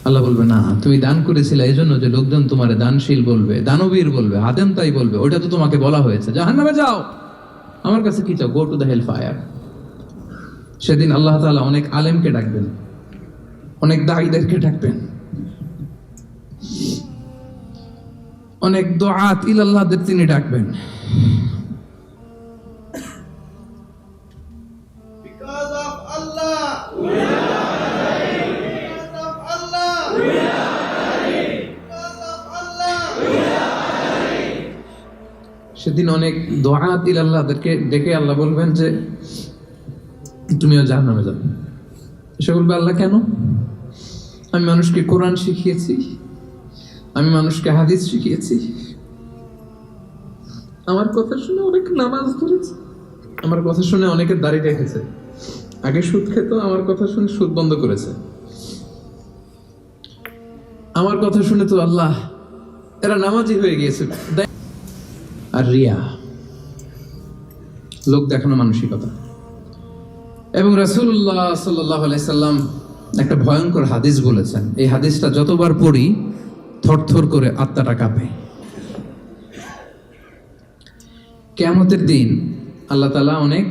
আল্লাহ বলবে না, তুমি দান করেছিলে এই জন্য যে লোকজন তোমার দানশীল বলবে, দানবীর বলবে, আদেম তাই বলবে, ওটা তো তোমাকে বলা হয়েছে জাহান্নামে যাও, আমার কাছে কি চাও, go to the hell fire. সেদিন আল্লাহ তাআলা অনেক আলেমকে ডাকবেন, অনেক দাঈদেরকে ডাকবেন, অনেক দুআত ইলাল্লাহদের তিনি ডাকবেন। Because of Allah, we are ready. Because of Allah, we are ready. Because of Allah, we are ready. সেদিন অনেক দুআত ইলাল্লাহদেরকে ডেকে আল্লাহ বলবেন যে তুমিও জাহান্নামে যাবে। সে বলবে আল্লাহ কেন? আমি মানুষকে কোরআন শিখিয়েছি, আমি মানুষকে হাদিস শিখিয়েছি, আমার কথা শুনে অনেক নামাজ ধরেছে, আমার কথা শুনে অনেকে দাড়ি রেখেছে, আগে সুদ খেত, আমার কথা শুনে সুদ বন্ধ করেছে, আমার কথা শুনে তো আল্লাহ এরা নামাজি হয়ে গিয়েছে। আর রিয়া, লোক দেখানো মানসিকতা। এবং রাসূলুল্লাহ সাল্লাল্লাহু আলাইহি সাল্লাম একটা ভয়ঙ্কর হাদিস বলেছেন, এই হাদিসটা যতবার পড়ি থরথর করে আত্মাটা কাঁপে। কিয়ামতের দিন আল্লাহ তাআলা অনেক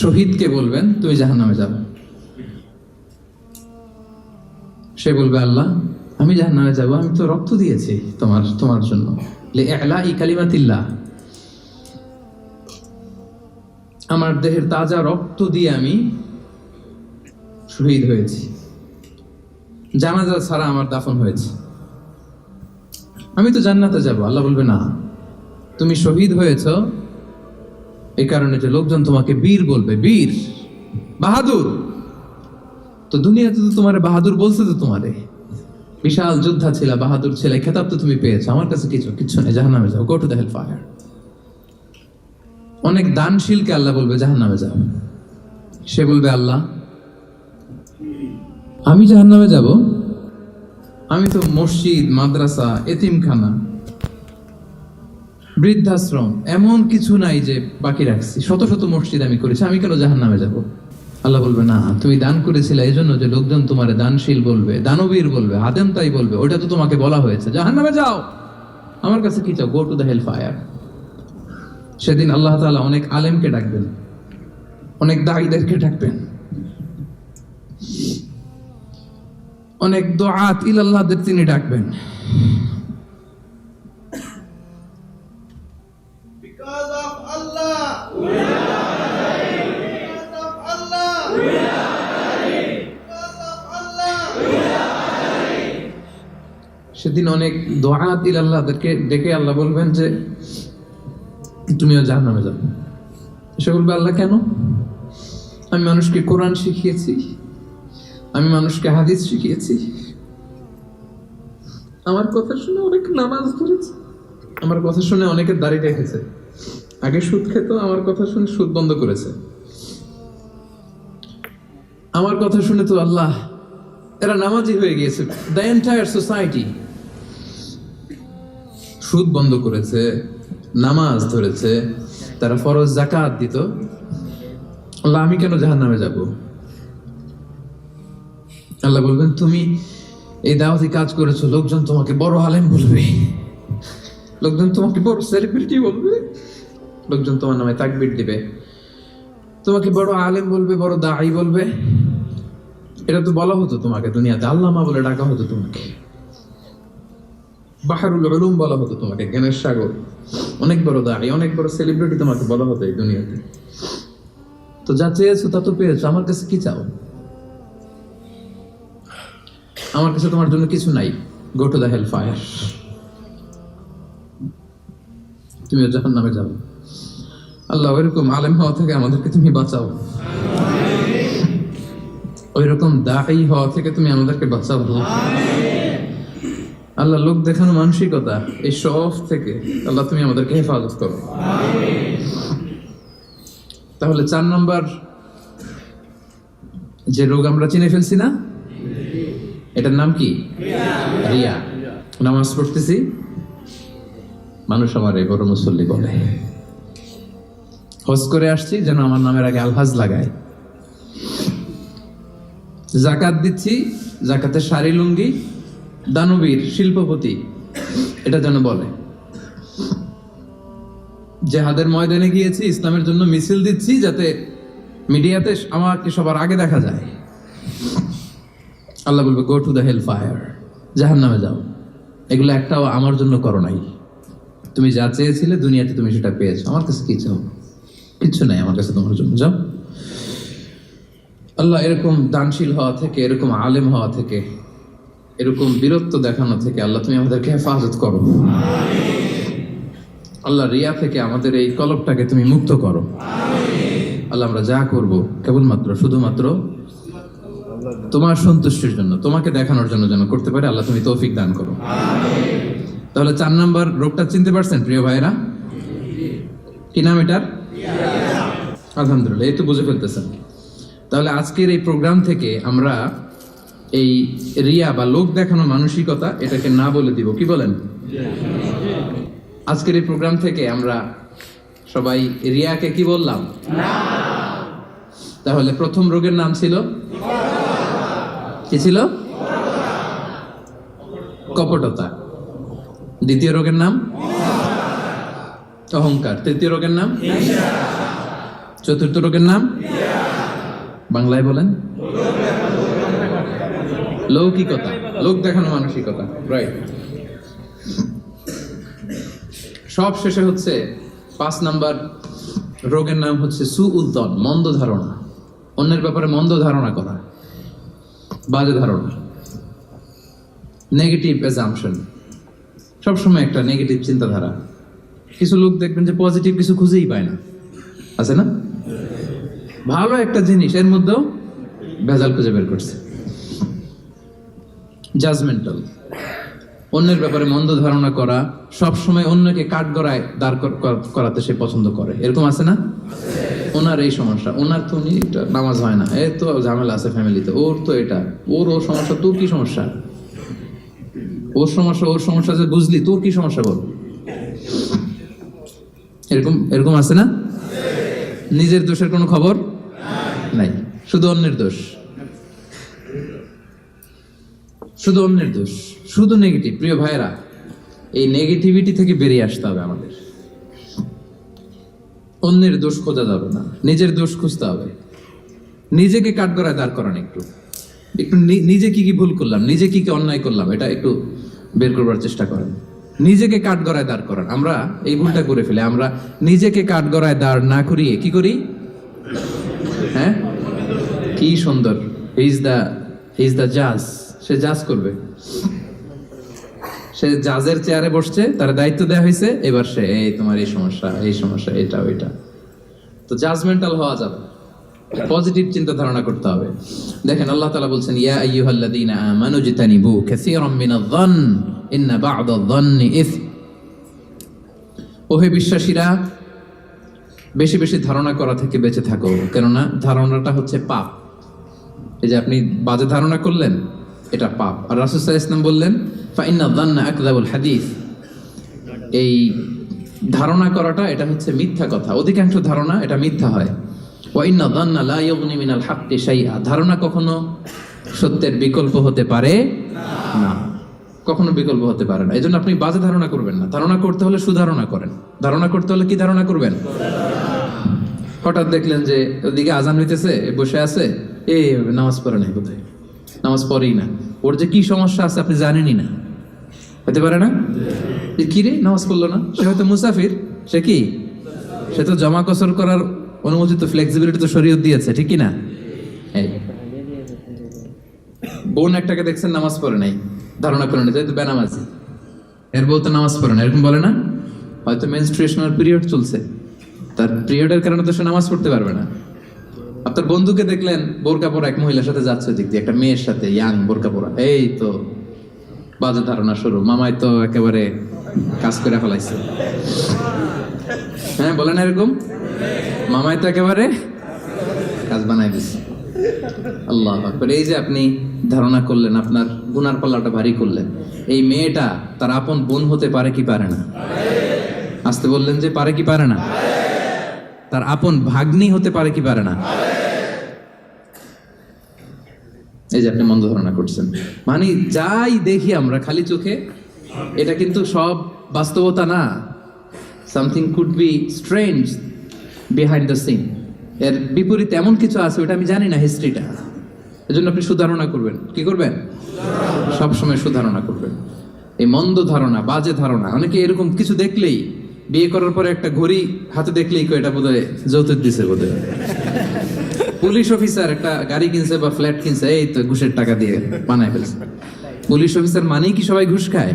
শহীদকে বলবেন তুমি জাহান্নামে যাবে। সে বলবে আল্লাহ আমি জাহান্নামে যাব, আমি তো রক্ত দিয়েছি তোমার জন্য, লিইলাই কালিমাতিল্লাহ, আমার দেহের তাজা রক্ত দিয়ে আমি শহীদ হয়েছি, জানাজা ছাড়া আমার দাফন হয়েছে, আমি তো জান্নাতে যাব। আল্লাহ বলবে না, তুমি শহীদ হয়েছ এই কারণে যে লোকজন তোমাকে বীর বলবে, বীর বাহাদুর। তো দুনিয়াতে তো তোমারে বাহাদুর বলছে, তো তোমারে বিশাল যোদ্ধা ছিল, বাহাদুর ছিল, খেতাব তো তুমি পেয়েছো, আমার কাছে কিচ্ছু নেই, জাহান্নামে যাও, go to the hell fire. অনেক দানশীলকে আল্লাহ বলবে জাহান্নামে যাও। সে বলবে আল্লাহ আমি জাহান্নামে যাব, আমি তো মসজিদ, মাদ্রাসা, এতিমখানা, বৃদ্ধাশ্রম এমন কিছু নাই যে বাকি রাখছি, শত শত মসজিদ আমি করেছি, আমি কেন জাহান্নামে যাব? আল্লাহ বলবে না, তুমি দান করেছিলে এই জন্য যে লোকজন তোমার দানশীল বলবে, দানবীর বলবে, আদেম তাই বলবে, ওটা তো তোমাকে বলা হয়েছে জাহান্নামে যাও, আমার কাছে কি চাও, go to the hell fire. সেদিন আল্লাহ তাআলা অনেক আলেমকে ডাকবেন, অনেক দাঈদেরকে ডাকবেন, অনেক দুআত ইলাল্লাহদের তিনি ডাকবেন। Because of Allah, we are ready. Because of Allah, we are ready. Because of Allah, we are ready. সেদিন অনেক দুআত ইলাল্লাহদেরকে ডেকে আল্লাহ বলবেন যে তুমিও জাহান্নামে যাবে। সে বলবে আল্লাহ কেন? আমি মানুষকে কোরআন শিখিয়েছি, আমি মানুষকে হাদিস শিখিয়েছি, আমার কথা শুনে অনেক নামাজ ধরেছে, আমার কথা শুনে অনেকে দাড়ি রেখেছে, আগে সুদ খেত, আমার কথা শুনে সুদ বন্ধ করেছে, আমার কথা শুনে তো আল্লাহ এরা নামাজি হয়ে গিয়েছে। দ্য এন্টায়ার সোসাইটি সুদ বন্ধ করেছে, নামাজ ধরেছে, তারা ফরজ যাকাত দিত, আল্লাহ আমি কেন জাহান্নামে যাব? আল্লাহ বলবেন তুমি এই দাওয়াতি কাজ করেছো, লোকজন তোমাকে বড় আলেম বলবে, লোকজন তোমাকে বড় সেলিব্রিটি বলবে, লোকজন তোমার নামে তাকবীর দিবে, তোমাকে বড় আলেম বলবে, বড় দাঈ বলবে। এটা তো বলা হতো তোমাকে দুনিয়াতে, আল্লামা বলে ডাকা হতো তোমাকে, বাহরুল উলুম বলা হতো তোমাকে, জ্ঞানের সাগর, অনেক বড় দাঈ, অনেক বড় সেলিব্রিটি তোমাকে বলা হতো এই দুনিয়াতে। তো যা চেয়েছো তা তো পেয়েছো, আমার কাছে কি চাও? আমার কাছে তোমার জন্য কিছু নাই, go to the hell fire, তুমি জাহান্নামে যাও। আল্লাহ ওইরকম আলেম হওয়া থেকে আমাদেরকে তুমি বাঁচাও, ওইরকম দাঈ হওয়া থেকে তুমি আমাদেরকে বাঁচাও। আল্লাহ লোক দেখানো মানসিকতা, এই শখ থেকে আল্লাহ তুমি আমাদেরকে হেফাজত করো। তাহলে 4 নম্বর যে রোগ আমরা চিনে ফেলছি না, এটার নাম কি? রিয়া। নামাজ পড়তেছি, মানুষ আমার এই বড় মুসল্লি বলে, হজ করে আসছি যেন আমার নামের আগে আলহাজ লাগায়, জাকাত দিচ্ছি, জাকাতের শাড়ি লুঙ্গি দানবীর, শিল্পপতি, এটা যেন বলে। জেহাদের ময়দানে গিয়েছি, ইসলামের জন্য মিছিল দিচ্ছি, যাতে মিডিয়াতে আমাকে সবার আগে দেখা যায়। আল্লাহ বলবে go to the hell fire, জাহান্নামে যাও। এগুলো একটাও আমার জন্য করো নাই। তুমি যা চেয়েছিলে দুনিয়াতে তুমি সেটা পেয়েছো, আমার কাছে কি চাও? কিচ্ছু নাই আমার কাছে তোমার জন্য, যাও। আল্লাহ এরকম দানশীল হওয়া থেকে, এরকম আলেম হওয়া থেকে, এরকম বীরত্ব দেখানো থেকে আল্লাহ তুমি আমাদেরকে হেফাজত করো। আল্লাহ রিয়া থেকে আমাদের এই কলবটাকে তুমি মুক্ত করো। আল্লাহ আমরা যা করব কেবলমাত্র শুধুমাত্র তোমার সন্তুষ্টির জন্য, তোমাকে দেখানোর জন্য যেন করতে পারে। আল্লাহ তুমি তৌফিক দান করো। তাহলে 4 নাম্বার রোগটা চিনতে পারছেন প্রিয় ভাইরা? কি নাম এটার? আলহামদুলিল্লাহ, এই তো বুঝে ফেলতেছেন। তাহলে আজকের এই প্রোগ্রাম থেকে আমরা এই রিয়া বা লোক দেখানো মানসিকতা, এটাকে না বলে দিব। কি বলেন? আজকের এই প্রোগ্রাম থেকে আমরা সবাই রিয়াকে কি বললাম? তাহলে প্রথম রোগের নাম ছিল কি ছিল? কপটতা। দ্বিতীয় রোগের নাম অহংকার। তৃতীয় রোগের নাম, চতুর্থ রোগের নাম বাংলায় বলেন লৌকিকতা, লোক দেখানো মানসিকতা। রাইট। সব শেষে হচ্ছে 5 নাম্বার রোগের নাম হচ্ছে সুউদ্দন, মন্দ ধারণা। অন্যের ব্যাপারে মন্দ ধারণা করা, বাজে ধারণা, নেগেটিভ অ্যাজাম্পশন, সবসময় একটা নেগেটিভ চিন্তাধারা। কিছু লোক দেখবেন যে পজিটিভ কিছু খুঁজেই পায় না, আছে না? ভালো একটা জিনিস এর মধ্যেও ভেজাল খুঁজে বের করছে। জাজমেন্টাল, অন্যের ব্যাপারে মন্দ ধারণা করা, সবসময় অন্যকে কাঠগড়ায় দাঁড় করাতে সে পছন্দ করে। এরকম আছে না? ওনার এই সমস্যা, ওনার তো উনি নামাজ হয় না, এই তো ঝামেলা আছে ফ্যামিলিতে, ওর তো এটা, ওর সমস্যা, তোর কি সমস্যা? ওর সমস্যা যে বুঝলি, তোর কি সমস্যা বল? এরকম আছে না? নিজের দোষের কোনো খবর নাই, শুধু অন্যের দোষ, শুধু অন্যের দোষ, শুধু নেগেটিভ। প্রিয় ভাইয়েরা, এই নেগেটিভিটি থেকে বেরিয়ে আসতে হবে আমাদের। অন্যের দোষ খোঁজা যাবে না, নিজের দোষ খুঁজতে হবে। নিজেকে কাঠগড়ায় দাঁড় করান, একটু নিজে কি কি ভুল করলাম, নিজে কি কি অন্যায় করলাম, এটা একটু বের করবার চেষ্টা করেন। নিজেকে কাঠগড়ায় দাঁড় করান। আমরা এই ভুলটা করে ফেলে, আমরা নিজেকে কাঠগড়ায় দাঁড় না করিয়ে কি করি? হ্যাঁ, কি সুন্দর, ইজ দ্য জাজ, সে জাজ করবে। সে জাজের চেয়ারে বসছে, তার দায়িত্ব দেওয়া হয়েছে, এবার সে এই তোমার এই সমস্যা এটা ওইটা। তো জাজমেন্টাল হওয়া যাবে, পজিটিভ চিন্তা ধারণা করতে হবে। দেখেন আল্লাহ তাআলা বলছেন, ইয়া আইয়ুহাল্লাযীনা আমানু জিতানিবু কাসীরাম মিনায-যন্ন ইন্না বা'দায-যন্নি ইসম। ওহে বিশ্বাসীরা, বেশি বেশি ধারণা করা থেকে বেঁচে থাকো, কেননা ধারণাটা হচ্ছে পাপ। এই যে আপনি বাজে ধারণা করলেন, এটা পাপ। আর রাসূল সাল্লাল্লাহু আলাইহি ওয়াসাল্লাম বললেন, ফাইন্নায-যন্না আকযাবুল হাদিস। এই ধারণা করাটা এটা হচ্ছে মিথ্যা কথা, অধিকাংশ ধারণা এটা মিথ্যা হয়। ওয়াইন্নায-যন্না লা ইউগনি মিনাল হাক্কি শাইআ। ধারণা কখনো সত্যের বিকল্প হতে পারে না, কখনো বিকল্প হতে পারে না। এজন্য আপনি বাজে ধারণা করবেন না। ধারণা করতে হলে সুধারণা করেন। ধারণা করতে হলে কি ধারণা করবেন? হঠাৎ দেখলেন যে ওদিকে আজান হইতেছে, বসে আছে, এই নামাজ পড়ে নাই, কোথায় নামাজ পড়েই না, ওর যে কি সমস্যা আছে আপনি জানেনই না, হতে পারে না? কি রে নামাজ পড়লো না? সে হয়তো মুসাফির, সে তো জমা কসর করার অনুমতি তো, ফ্লেক্সিবিলিটি তো শরীয়ত দিয়েছে, ঠিক কি না? বোন একটাকে দেখছেন নামাজ পড়ে নাই, ধারণা করে নিতে তো বেনামাজি, এর বউ তো নামাজ পড়ে না, এরকম বলে না? হয়তো মেনস্ট্রুয়েশনাল পিরিয়ড চলছে, তার পিরিয়ডের কারণে তো সে নামাজ পড়তে পারবে না। আপনার বন্ধুকে দেখলেন বোরকা পরা এক মহিলার সাথে যাচ্ছে, দিক দিয়ে একটা মেয়ের সাথে, ইয়াং বোরকা পরা, এই তো বাজে ধারণা শুরু, মামাই তো একেবারে কাজ করে ফেলাইছে। হ্যাঁ বলেন এরকম, মামাই তো একেবারে কাজ বানাই দিচ্ছে। আল্লাহু আকবার। এই যে আপনি ধারণা করলেন, আপনার গুনার পাল্লাটা ভারী করলেন। এই মেয়েটা তার আপন বোন হতে পারে কি পারে না? আসতে বললেন যে পারে কি পারে না? তার আপন ভাগ্নি হতে পারে কি পারে না? এই যে আপনি মন্দ ধারণা করছেন, মানে যাই দেখি আমরা খালি চোখে, এটা কিন্তু সব বাস্তবতা না। Something could be strange behind the scene, এর বিপরীতে এমন কিছু আছে ওটা আমি জানি না হিস্ট্রিটা। এজন্য আপনি সুধারণা করবেন। কি করবেন? সব সময় সুধারণা করবেন। এই মন্দ ধারণা, বাজে ধারণা, অনেকে এরকম কিছু দেখলেই, বিয়ে করার পরে একটা ঘড়ি হাতে দেখলেই কয় এটা বোধহয় যৌতুক দিছে বোধহয়। পুলিশ অফিসার একটা গাড়ি কিনছে বা ফ্ল্যাট কিনছে, এই তো ঘুষের টাকা দিয়ে বানায় ফেলছে। পুলিশ অফিসার মানেই কি সবাই ঘুষ খায়?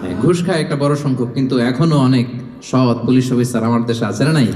হ্যাঁ, ঘুষ খায় একটা বড় সংখ্যক, কিন্তু এখনো অনেক সৎ পুলিশ অফিসার আমার দেশে আছে না নাই?